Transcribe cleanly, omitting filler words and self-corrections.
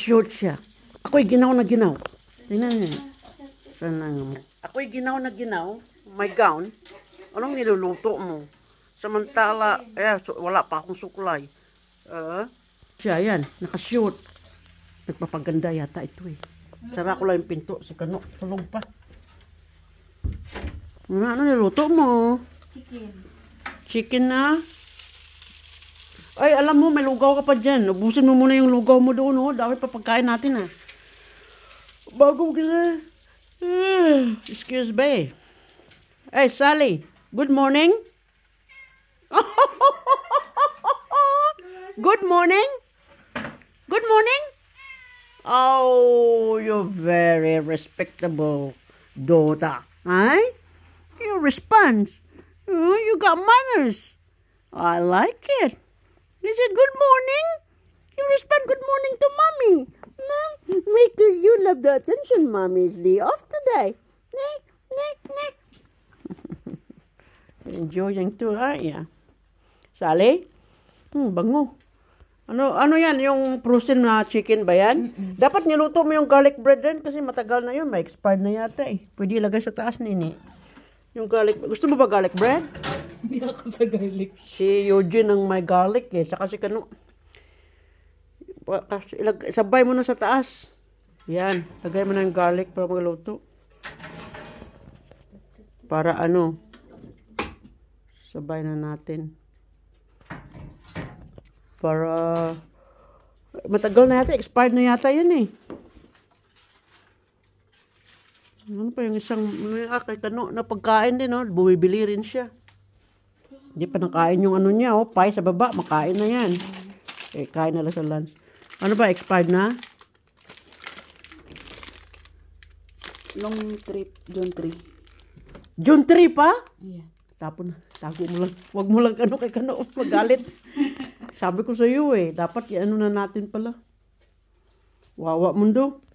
Short siya. Ako'y ginaw na ginaw. Tingnan niyo. Sana nga. Ako'y ginaw na ginaw. My gown. Anong niluluto mo? Samantala, wala pa akong suklay. Siya, yan. Nakashoot. Nagpapaganda yata ito eh. Sara ko lang yung pinto. Si Kano, tulog pa. Ano niluto mo? Chicken. Chicken na? Ay, alam mo, may lugaw ka pa dyan. Ubusin mo muna yung lugaw mo doon, oh. Dami pa pagkain natin, ah. Bago kita. Excuse me. Hey, Sally. Good morning. Good morning. Good morning. Oh, you're very respectable daughter. Huh? You respond. Oh, you got manners. I like it. You said good morning. You respond good morning to mommy. Mom, because you love the attention. Mommy's day off today. Enjoying too, aren't you? Sally? Bango. Ano yan? Yung frozen na chicken ba yan? Dapat niluto mo yung garlic bread din kasi matagal na yun. May expired na yata eh. Pwede ilagay sa taas nini. Yung garlic. Gusto mo ba garlic bread? Hindi ako sa garlic. Si Eugene ang may garlic eh. Tsaka si Kano. Sabay mo na sa taas. Yan. Lagay mo na yung garlic para magluto. Para ano. Sabay na natin. Para matagal na yata. Expired na yata yun eh. Ano pa yung isang kay Kano na pagkain din, oh. Bumibili rin siya. Hindi pa nakain yung ano niya, oh. Pie sa baba, makain na yan. Eh, kain na lang sa lunch. Ano ba, expired na? Long trip, June 3. June 3 pa? Yeah. Tapon na. Tago mo lang. Huwag mo lang kay Kano. Magalit. Sabi ko sa iyo eh. Dapat i-ano na natin pala. Wawa mundo.